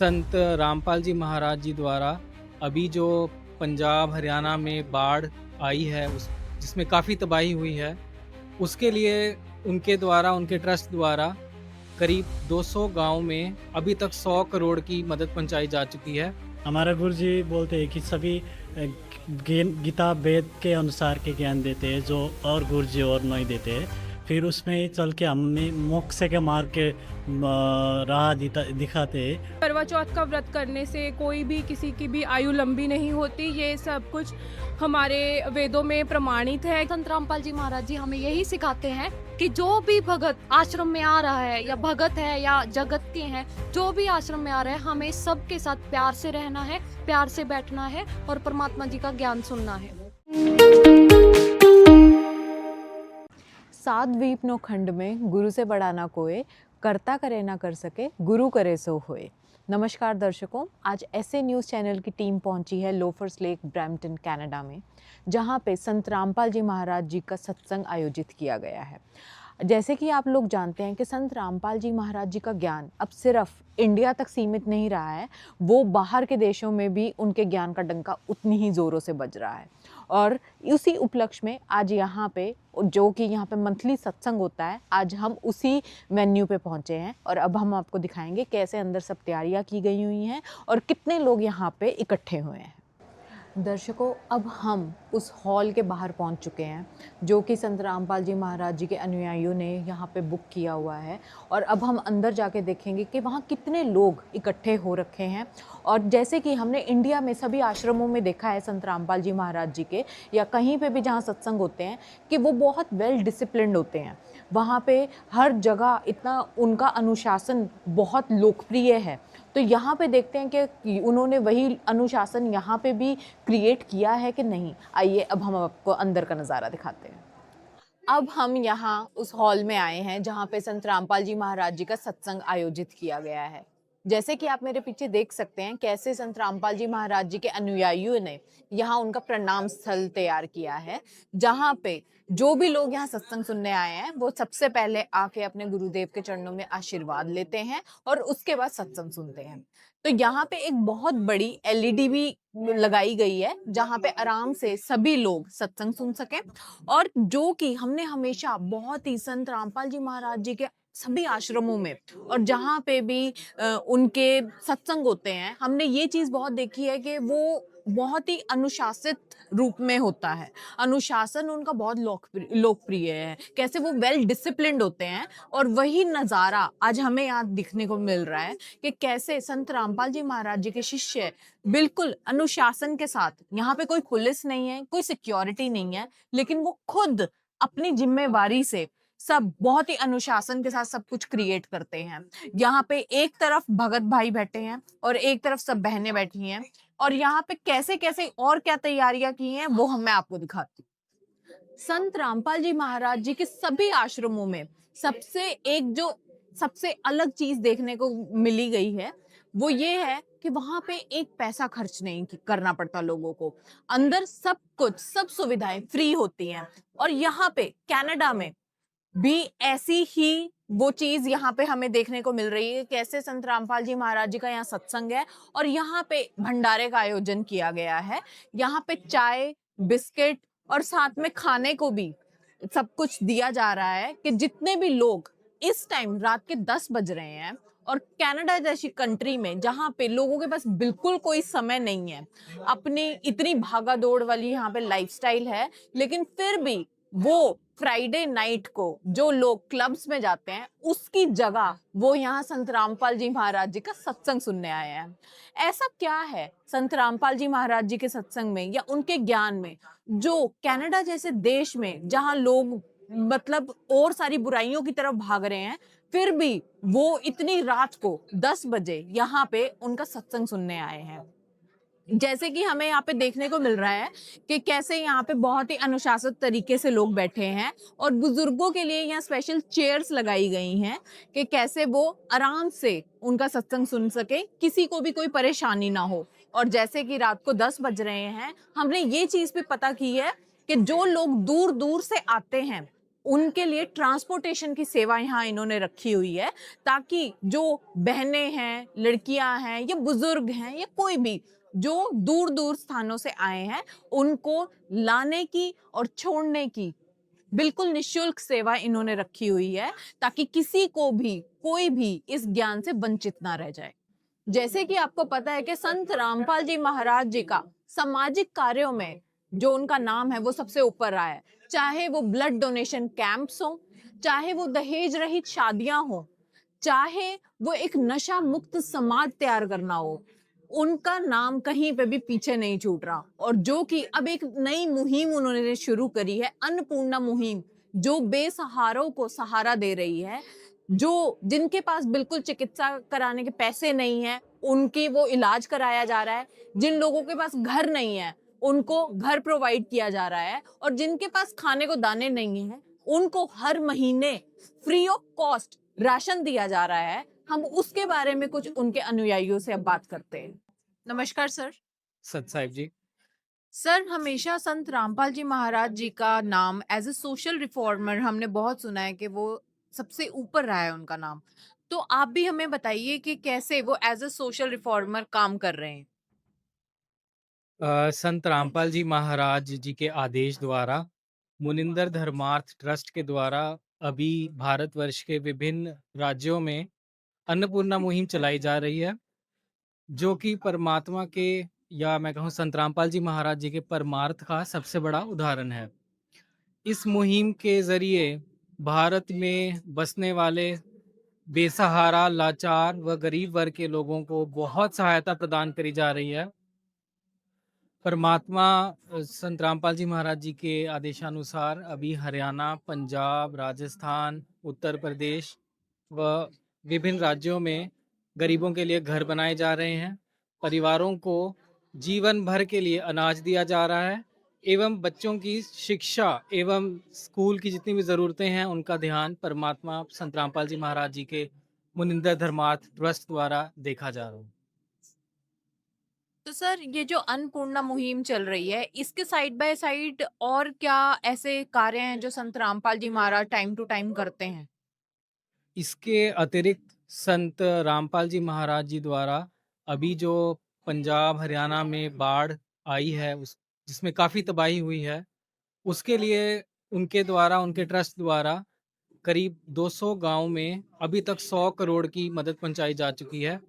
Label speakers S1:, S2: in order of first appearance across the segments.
S1: संत रामपाल जी महाराज जी द्वारा अभी जो पंजाब हरियाणा में बाढ़ आई है उस जिसमें काफ़ी तबाही हुई है, उसके लिए उनके द्वारा उनके ट्रस्ट द्वारा करीब 200 गाँव में अभी तक 100 करोड़ की मदद पहुँचाई जा चुकी है।
S2: हमारा गुरुजी बोलते हैं कि सभी गीता वेद के अनुसार के ज्ञान देते हैं जो और गुरुजी और नहीं देते हैं। फिर उसमें ही चल के हमें मोक्ष के मार्ग के राह दिखाते हैं।
S3: करवा चौथ का व्रत करने से कोई भी किसी की भी आयु लंबी नहीं होती। ये सब कुछ हमारे वेदों में प्रमाणित है।
S4: संत रामपाल जी महाराज जी हमें यही सिखाते हैं कि जो भी भगत आश्रम में आ रहा है या भगत है या जगत के हैं, जो भी आश्रम में आ रहे हैं, हमें सबके साथ प्यार से रहना है, प्यार से बैठना है और परमात्मा जी का ज्ञान सुनना है।
S5: सात द्वीप नो खंड में गुरु से बड़ा ना कोय, करता करे ना कर सके, गुरु करे सो होए। नमस्कार दर्शकों, आज ऐसे न्यूज़ चैनल की टीम पहुंची है लोफर्स लेक, ब्रैम्पटन, कनाडा में, जहां पे संत रामपाल जी महाराज जी का सत्संग आयोजित किया गया है। जैसे कि आप लोग जानते हैं कि संत रामपाल जी महाराज जी का ज्ञान अब सिर्फ इंडिया तक सीमित नहीं रहा है, वो बाहर के देशों में भी उनके ज्ञान का डंका उतनी ही ज़ोरों से बज रहा है। और उसी उपलक्ष्य में आज यहाँ पे, जो कि यहाँ पे मंथली सत्संग होता है, आज हम उसी वेन्यू पे पहुँचे हैं और अब हम आपको दिखाएंगे कैसे अंदर सब तैयारियाँ की गई हुई हैं और कितने लोग यहाँ पे इकट्ठे हुए हैं। दर्शकों, अब हम उस हॉल के बाहर पहुंच चुके हैं जो कि संत रामपाल जी महाराज जी के अनुयायियों ने यहाँ पे बुक किया हुआ है और अब हम अंदर जाके देखेंगे कि वहाँ कितने लोग इकट्ठे हो रखे हैं। और जैसे कि हमने इंडिया में सभी आश्रमों में देखा है संत रामपाल जी महाराज जी के या कहीं पे भी जहाँ सत्संग होते हैं कि वो बहुत वेल डिसिप्लिन्ड होते हैं। वहाँ पे हर जगह इतना उनका अनुशासन बहुत लोकप्रिय है। तो यहाँ पे देखते हैं कि उन्होंने वही अनुशासन यहाँ पे भी क्रिएट किया है कि नहीं। आइए अब हम आपको अंदर का नज़ारा दिखाते हैं। अब हम यहाँ उस हॉल में आए हैं जहाँ पे संत रामपाल जी महाराज जी का सत्संग आयोजित किया गया है। जैसे कि आप मेरे पीछे देख सकते हैं कैसे संत रामपाल जी महाराज जी के अनुयायियों ने यहाँ उनका प्रणाम स्थल तैयार किया है, जहाँ पे जो भी लोग यहाँ सत्संग सुनने आए हैं वो सबसे पहले आके अपने गुरुदेव के चरणों में आशीर्वाद लेते हैं और उसके बाद सत्संग सुनते हैं। तो यहाँ पे एक बहुत बड़ी एलईडी भी लगाई गई है जहाँ पे आराम से सभी लोग सत्संग सुन सकें। और जो कि हमने हमेशा बहुत ही संत रामपाल जी महाराज जी के सभी आश्रमों में और जहाँ पे भी उनके सत्संग होते हैं, हमने ये चीज़ बहुत देखी है कि वो बहुत ही अनुशासित रूप में होता है। अनुशासन उनका बहुत लोकप्रिय है, कैसे वो वेल डिसिप्लिन्ड होते हैं। और वही नज़ारा आज हमें यहाँ दिखने को मिल रहा है कि कैसे संत रामपाल जी महाराज जी के शिष्य बिल्कुल अनुशासन के साथ, यहाँ पे कोई पुलिस नहीं है, कोई सिक्योरिटी नहीं है, लेकिन वो खुद अपनी जिम्मेवारी से सब बहुत ही अनुशासन के साथ सब कुछ क्रिएट करते हैं। यहाँ पे एक तरफ भगत भाई बैठे हैं और एक तरफ सब बहनें बैठी हैं और यहाँ पे कैसे कैसे और क्या तैयारियां की हैं वो मैं आपको दिखाती हूँ। संत रामपाल जी महाराज जी के सभी आश्रमों में सबसे अलग चीज देखने को मिली गई है वो ये है कि वहां पे एक पैसा खर्च नहीं करना पड़ता लोगों को। अंदर सब कुछ, सब सुविधाएं फ्री होती हैं। और यहाँ पे कनाडा में भी ऐसी ही वो चीज यहाँ पे हमें देखने को मिल रही है, कैसे संत रामपाल जी महाराज जी का यहाँ सत्संग है और यहाँ पे भंडारे का आयोजन किया गया है। यहाँ पे चाय, बिस्किट और साथ में खाने को भी सब कुछ दिया जा रहा है कि जितने भी लोग इस टाइम रात के 10 बज रहे हैं और कनाडा जैसी कंट्री में जहाँ पे लोगों के पास बिल्कुल कोई समय नहीं है, अपनी इतनी भागा दौड़ वाली यहाँ पे लाइफस्टाइल है, लेकिन फिर भी वो फ्राइडे नाइट को जो लोग क्लब्स में जाते हैं उसकी जगह वो यहाँ संत रामपाल जी महाराज जी का सत्संग सुनने आए हैं। ऐसा क्या है संत रामपाल जी महाराज जी के सत्संग में या उनके ज्ञान में जो कनाडा जैसे देश में जहाँ लोग मतलब और सारी बुराइयों की तरफ भाग रहे हैं, फिर भी वो इतनी रात को 10 बजे यहाँ पे उनका सत्संग सुनने आए हैं। जैसे कि हमें यहाँ पे देखने को मिल रहा है कि कैसे यहाँ पे बहुत ही अनुशासित तरीके से लोग बैठे हैं और बुजुर्गों के लिए यहाँ स्पेशल चेयर्स लगाई गई हैं कि कैसे वो आराम से उनका सत्संग सुन सके, किसी को भी कोई परेशानी ना हो। और जैसे कि रात को 10 बज रहे हैं, हमने ये चीज़ भी पता की है कि जो लोग दूर दूर से आते हैं उनके लिए ट्रांसपोर्टेशन की सेवा यहाँ इन्होंने रखी हुई है, ताकि जो बहनें हैं, लड़कियां हैं या बुजुर्ग हैं या कोई भी जो दूर दूर स्थानों से आए हैं, उनको लाने की और छोड़ने की बिल्कुल निशुल्क सेवा इन्होंने रखी हुई है, ताकि किसी को भी कोई भी इस ज्ञान से वंचित ना रह जाए। जैसे कि आपको पता है कि संत रामपाल जी महाराज जी का सामाजिक कार्यों में जो उनका नाम है वो सबसे ऊपर रहा है, चाहे वो ब्लड डोनेशन कैंप्स हो, चाहे वो दहेज रहित शादियां हो, चाहे वो एक नशा मुक्त समाज तैयार करना हो, उनका नाम कहीं पे भी पीछे नहीं छूट रहा। और जो कि अब एक नई मुहिम उन्होंने शुरू करी है, अन्नपूर्णा मुहिम, जो बेसहारों को सहारा दे रही है, जो जिनके पास बिल्कुल चिकित्सा कराने के पैसे नहीं है उनके वो इलाज कराया जा रहा है, जिन लोगों के पास घर नहीं है उनको घर प्रोवाइड किया जा रहा है, और जिनके पास खाने को दाने नहीं है उनको हर महीने फ्री ऑफ कॉस्ट राशन दिया जा रहा है। हम उसके बारे में कुछ उनके अनुयायियों से अब बात करते हैं। नमस्कार सर।
S1: सत साहिब जी।
S5: सर, हमेशा संत रामपाल जी महाराज जी का नाम एज ए सोशल रिफॉर्मर हमने बहुत सुना है कि वो सबसे ऊपर रहा है उनका नाम। तो आप भी हमें बताइए कि कैसे वो एज ए सोशल रिफॉर्मर काम कर रहे हैं।
S1: संत रामपाल जी महाराज जी के आदेश द्वारा मुनिंदर धर्मार्थ ट्रस्ट के द्वारा अभी भारतवर्ष के विभिन्न राज्यों में अन्नपूर्णा मुहिम चलाई जा रही है, जो कि परमात्मा के या मैं कहूँ संत रामपाल जी महाराज जी के परमार्थ का सबसे बड़ा उदाहरण है। इस मुहिम के ज़रिए भारत में बसने वाले बेसहारा, लाचार व गरीब वर्ग के लोगों को बहुत सहायता प्रदान करी जा रही है। परमात्मा संत रामपाल जी महाराज जी के आदेशानुसार अभी हरियाणा, पंजाब, राजस्थान, उत्तर प्रदेश व विभिन्न राज्यों में गरीबों के लिए घर बनाए जा रहे हैं। परिवारों को जीवन भर के लिए अनाज दिया जा रहा है एवं बच्चों की शिक्षा एवं स्कूल की जितनी भी ज़रूरतें हैं उनका ध्यान परमात्मा संत रामपाल जी महाराज जी के मुनिंदर धर्मार्थ ट्रस्ट द्वारा देखा जा रहा है।
S5: तो सर, ये जो अन्नपूर्णा मुहिम चल रही है, इसके साइड बाय साइड और क्या ऐसे कार्य हैं जो संत रामपाल जी महाराज टाइम टू टाइम करते हैं?
S1: इसके अतिरिक्त संत रामपाल जी महाराज जी द्वारा अभी जो पंजाब हरियाणा में बाढ़ आई है उस जिसमें काफ़ी तबाही हुई है, उसके लिए उनके द्वारा उनके ट्रस्ट द्वारा करीब 200 गांव में अभी तक 100 करोड़ की मदद पहुंचाई जा चुकी है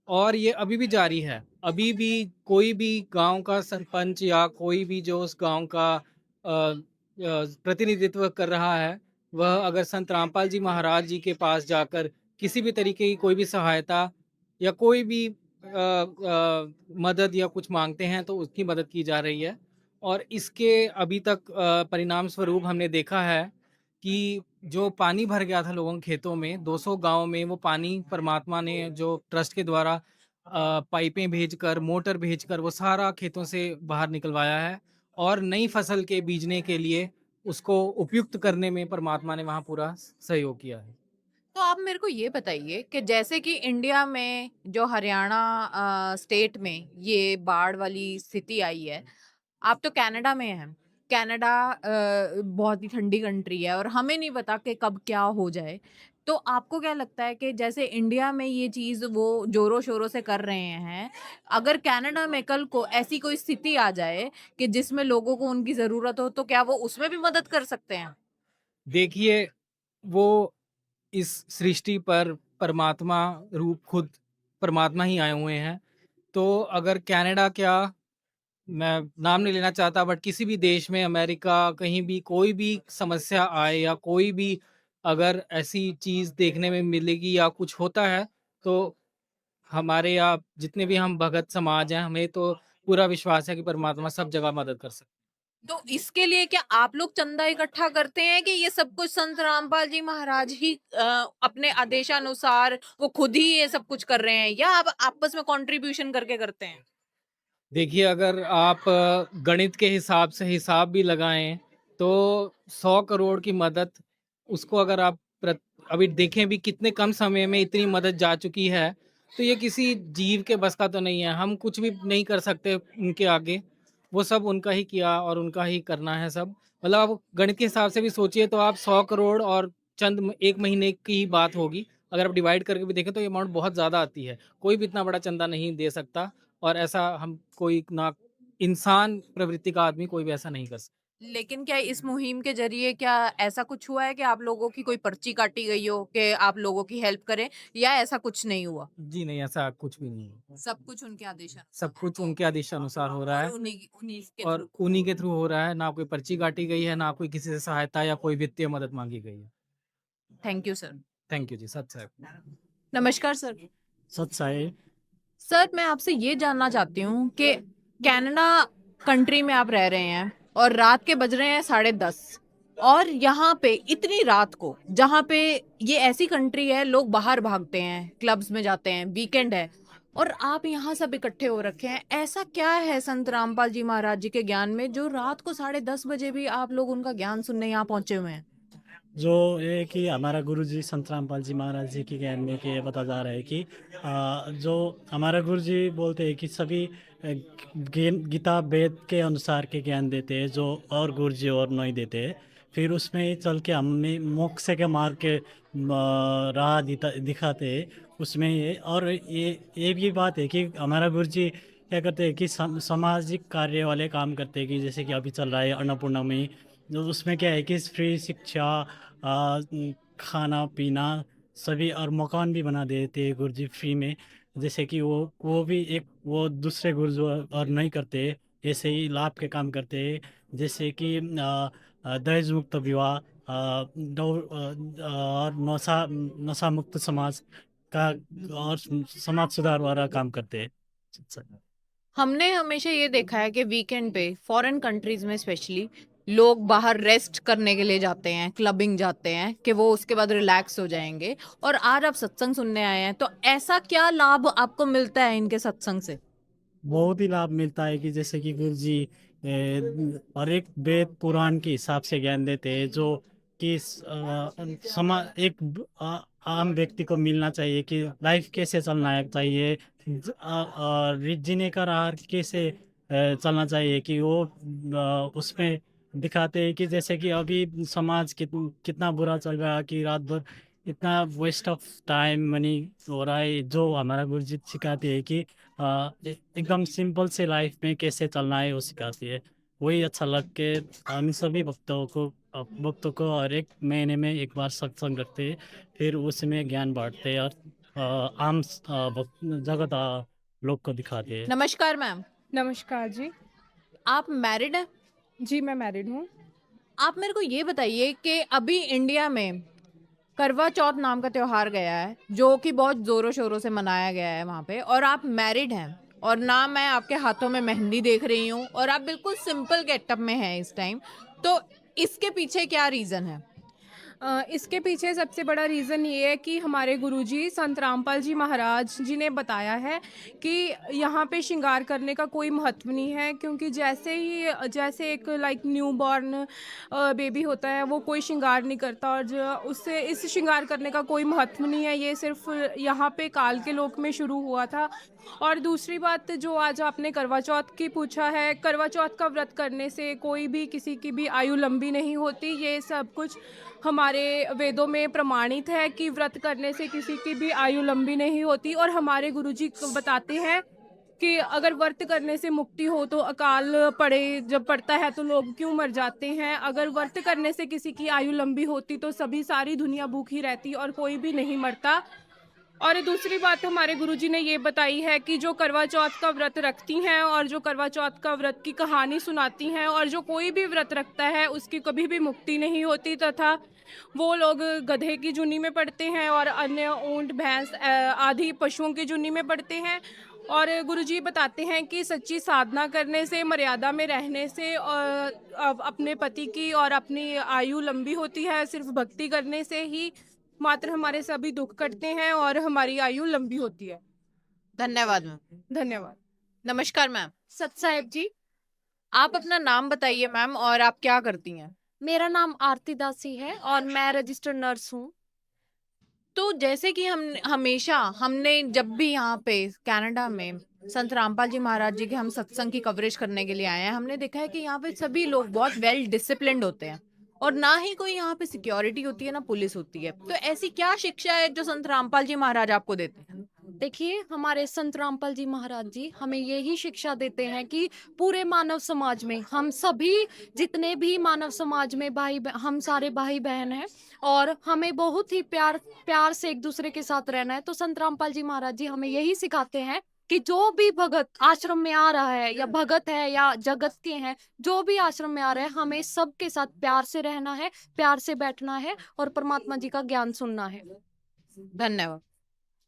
S1: और ये अभी भी जारी है। अभी भी कोई भी गांव का सरपंच या कोई भी जो उस गांव का प्रतिनिधित्व कर रहा है, वह अगर संत रामपाल जी महाराज जी के पास जाकर किसी भी तरीके की कोई भी सहायता या कोई भी मदद या कुछ मांगते हैं तो उसकी मदद की जा रही है। और इसके अभी तक परिणाम स्वरूप हमने देखा है कि जो पानी भर गया था लोगों के खेतों में 200 गांव में, वो पानी परमात्मा ने जो ट्रस्ट के द्वारा पाइपें भेजकर, मोटर भेजकर वो सारा खेतों से बाहर निकलवाया है और नई फसल के बीजने के लिए उसको उपयुक्त करने में परमात्मा ने वहाँ पूरा सहयोग किया है।
S5: तो आप मेरे को ये बताइए कि जैसे कि इंडिया में जो हरियाणा स्टेट में ये बाढ़ वाली स्थिति आई है, आप तो कनाडा में हैं। कनाडा बहुत ही ठंडी कंट्री है और हमें नहीं पता कि कब क्या हो जाए। तो आपको क्या लगता है कि जैसे इंडिया में ये चीज़ वो ज़ोरों शोरों से कर रहे हैं, अगर कनाडा में कल को ऐसी कोई स्थिति आ जाए कि जिसमें लोगों को उनकी ज़रूरत हो, तो क्या वो उसमें भी मदद कर सकते हैं?
S1: देखिए, वो इस सृष्टि पर परमात्मा रूप खुद परमात्मा ही आए हुए हैं। तो अगर कनाडा क्या, मैं नाम नहीं लेना चाहता, बट किसी भी देश में, अमेरिका, कहीं भी कोई भी समस्या आए या कोई भी अगर ऐसी चीज़ देखने में मिलेगी या कुछ होता है, तो हमारे यहाँ जितने भी हम भगत समाज हैं, हमें तो पूरा विश्वास है कि परमात्मा सब जगह मदद कर सकते हैं।
S5: तो इसके लिए क्या आप लोग चंदा इकट्ठा करते हैं कि ये सब कुछ संत रामपाल जी महाराज ही अपने आदेशानुसार वो खुद ही ये सब कुछ कर रहे हैं, या आप आपस में कंट्रीब्यूशन करके करते हैं?
S1: देखिए, अगर आप गणित के हिसाब से हिसाब भी लगाएं तो 100 करोड़ की मदद, उसको अगर आप अभी देखें भी कितने कम समय में इतनी मदद जा चुकी है, तो ये किसी जीव के बस का तो नहीं है। हम कुछ भी नहीं कर सकते उनके आगे, वो सब उनका ही किया और उनका ही करना है सब। मतलब आप गणित के हिसाब से भी सोचिए तो आप 100 करोड़ और चंद 1 महीने की ही बात होगी। अगर आप डिवाइड करके भी देखें तो ये अमाउंट बहुत ज़्यादा आती है। कोई भी इतना बड़ा चंदा नहीं दे सकता और ऐसा हम कोई ना इंसान प्रवृत्ति का आदमी कोई भी ऐसा नहीं कर सकता।
S5: लेकिन क्या इस मुहिम के ज़रिए क्या ऐसा कुछ हुआ है कि आप लोगों की कोई पर्ची काटी गई हो कि आप लोगों की हेल्प करें या ऐसा कुछ नहीं हुआ?
S1: जी नहीं, ऐसा कुछ भी नहीं है।
S5: सब कुछ उनके आदेशानुसार
S1: सब कुछ उनके आदेशानुसार हो रहा
S5: और
S1: है
S5: उन्हीं उन्हीं के
S1: और
S5: थ्रू।
S1: उन्हीं के थ्रू हो रहा है। ना कोई पर्ची काटी गई है, ना कोई किसी से सहायता या कोई वित्तीय मदद माँगी गई है।
S5: Thank you sir.
S1: Thank you ji, सत श्री
S5: नमस्कार सर।
S2: सच्चाई
S5: सर मैं आपसे ये जानना चाहती हूँ कि कनाडा कंट्री में आप रह रहे हैं और रात के बज रहे हैं 10:30 और यहाँ पे इतनी रात को जहाँ पे ये ऐसी कंट्री है लोग बाहर भागते हैं, क्लब्स में जाते हैं, वीकेंड है और आप यहाँ सब इकट्ठे हो रखे हैं। ऐसा क्या है संत रामपाल जी महाराज जी के ज्ञान में जो रात को 10:30 बजे भी आप लोग उनका ज्ञान सुनने यहाँ पहुंचे हुए हैं?
S2: जो ये कि हमारा गुरु जी संत रामपाल जी महाराज जी के ज्ञान में कि ये बता जा रहा है कि जो हमारा गुरु जी बोलते हैं कि सभी गीता वेद के अनुसार के ज्ञान देते हैं जो और गुरु जी और नहीं देते हैं। फिर उसमें ही चल के हमें मोक्ष के मार्ग के राह दिखाते हैं उसमें ये। और ये भी बात है कि हमारा गुरु जी क्या करते हैं कि सामाजिक कार्य वाले काम करते हैं कि जैसे कि अभी चल रहा है अन्नपूर्णा में, जो उसमें क्या है कि फ्री शिक्षा, खाना पीना सभी और मकान भी बना देते हैं गुरुजी फ्री में। जैसे कि वो भी एक वो दूसरे गुरु और नहीं करते, ऐसे ही लाभ के काम करते हैं। जैसे कि दहेज मुक्त विवाह, और नशा मुक्त समाज का और समाज सुधार वाला काम करते हैं।
S5: हमने हमेशा ये देखा है कि वीकेंड पे फॉरेन कंट्रीज में स्पेशली लोग बाहर रेस्ट करने के लिए जाते हैं, क्लबिंग जाते हैं कि वो उसके बाद रिलैक्स हो जाएंगे। और आज आप सत्संग सुनने आए हैं तो ऐसा क्या लाभ आपको मिलता है इनके सत्संग से?
S2: बहुत ही लाभ मिलता है कि जैसे कि गुरु जी और एक वेद पुराण के हिसाब से ज्ञान देते हैं जो कि आम व्यक्ति को मिलना चाहिए कि लाइफ कैसे चलना चाहिए, जीने का राह कैसे चलना चाहिए कि वो उसमें दिखाते हैं कि जैसे कि अभी समाज कितना बुरा चल रहा है कि रात भर इतना वेस्ट ऑफ टाइम मनी हो रहा है। जो हमारा गुरुजी सिखाते हैं कि एकदम सिंपल से लाइफ में कैसे चलना है वो सिखाती है। वही अच्छा लग के हम सभी भक्तों को और एक महीने में एक बार सत्संग रखते हैं, फिर उसमें ज्ञान बांटते हैं और आम जगत लोग को दिखाते हैं।
S5: नमस्कार मैम।
S3: नमस्कार जी।
S5: आप मैरिड हैं?
S3: जी मैं मैरिड हूँ।
S5: आप मेरे को ये बताइए कि अभी इंडिया में करवा चौथ नाम का त्योहार गया है जो कि बहुत जोरों शोरों से मनाया गया है वहाँ पे, और आप मैरिड हैं और ना मैं आपके हाथों में मेहंदी देख रही हूँ और आप बिल्कुल सिंपल गेटअप में हैं इस टाइम, तो इसके पीछे क्या रीज़न है?
S3: इसके पीछे सबसे बड़ा रीज़न ये है कि हमारे गुरुजी संत रामपाल जी महाराज जी ने बताया है कि यहाँ पे श्रृंगार करने का कोई महत्व नहीं है, क्योंकि जैसे एक लाइक न्यू बॉर्न बेबी होता है वो कोई श्रृंगार नहीं करता और जो उससे इस श्रृंगार करने का कोई महत्व नहीं है। ये सिर्फ यहाँ पे काल के लोक में शुरू हुआ था। और दूसरी बात जो आज आपने करवा चौथ की पूछा है, करवा चौथ का व्रत करने से कोई भी किसी की भी आयु लंबी नहीं होती। ये सब कुछ हमारे वेदों में प्रमाणित है कि व्रत करने से किसी की भी आयु लंबी नहीं होती। और हमारे गुरुजी बताते हैं कि अगर व्रत करने से मुक्ति हो तो अकाल जब पड़ता है तो लोग क्यों मर जाते हैं। अगर व्रत करने से किसी की आयु लंबी होती तो सारी दुनिया भूखी रहती और कोई भी नहीं मरता। और दूसरी बात हमारे गुरुजी ने ये बताई है कि जो करवा चौथ का व्रत रखती हैं और जो करवा चौथ का व्रत की कहानी सुनाती हैं और जो कोई भी व्रत रखता है उसकी कभी भी मुक्ति नहीं होती, तथा वो लोग गधे की जुनी में पड़ते हैं और अन्य ऊंट भैंस आदि पशुओं की जुनी में पड़ते हैं। और गुरुजी बताते हैं कि सच्ची साधना करने से, मर्यादा में रहने से अपने पति की और अपनी आयु लंबी होती है। सिर्फ भक्ति करने से ही मात्र हमारे सभी दुख कटते हैं और हमारी आयु लंबी होती है।
S5: धन्यवाद मैम।
S3: धन्यवाद।
S5: नमस्कार मैम।
S4: सत साहेब जी।
S5: आप अपना नाम बताइए मैम और आप क्या करती हैं?
S4: मेरा नाम आरती दासी है और मैं रजिस्टर्ड नर्स हूँ।
S5: तो जैसे कि हमने जब भी यहाँ पे कनाडा में संत रामपाल जी महाराज जी के हम सत्संग की कवरेज करने के लिए आए हैं। हमने देखा है कि यहाँ पे सभी लोग बहुत वेल डिसिप्लिन्ड होते हैं और ना ही कोई यहाँ पे सिक्योरिटी होती है ना पुलिस होती है। तो ऐसी क्या शिक्षा है जो संत रामपाल जी महाराज आपको देते हैं?
S4: देखिए, हमारे संत रामपाल जी महाराज जी हमें यही शिक्षा देते हैं कि पूरे मानव समाज में हम सभी, जितने भी मानव समाज में हम सारे भाई बहन हैं और हमें बहुत ही प्यार प्यार से एक दूसरे के साथ रहना है। तो संत रामपाल जी महाराज जी हमें यही सिखाते हैं कि जो भी भगत आश्रम में आ रहा है या भगत है या जगत के हैं, जो भी आश्रम में आ रहे हैं, हमें सबके साथ प्यार से रहना है, प्यार से बैठना है और परमात्मा जी का ज्ञान सुनना है।
S5: धन्यवाद।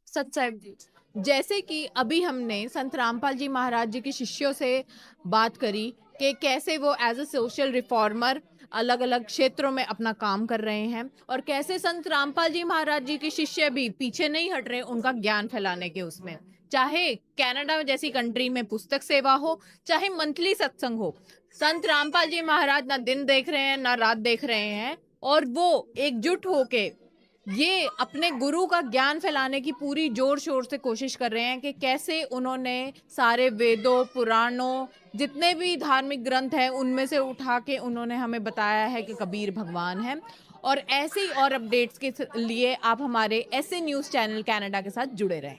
S4: सच्चाई जी।
S5: जैसे कि अभी हमने संत रामपाल जी महाराज जी के शिष्यों से बात करी कि कैसे वो एज अ सोशल रिफॉर्मर अलग अलग क्षेत्रों में अपना काम कर रहे हैं और कैसे संत रामपाल जी महाराज जी के शिष्य भी पीछे नहीं हट रहे उनका ज्ञान फैलाने के उसमें, चाहे कनाडा जैसी कंट्री में पुस्तक सेवा हो, चाहे मंथली सत्संग हो। संत रामपाल जी महाराज ना दिन देख रहे हैं ना रात देख रहे हैं और वो एकजुट होके ये अपने गुरु का ज्ञान फैलाने की पूरी जोर शोर से कोशिश कर रहे हैं कि कैसे उन्होंने सारे वेदों पुराणों जितने भी धार्मिक ग्रंथ हैं उनमें से उठा के उन्होंने हमें बताया है कि कबीर भगवान है। और ऐसे ही और अपडेट्स के लिए आप हमारे ऐसे न्यूज़ चैनल कनाडा के साथ जुड़े रहें।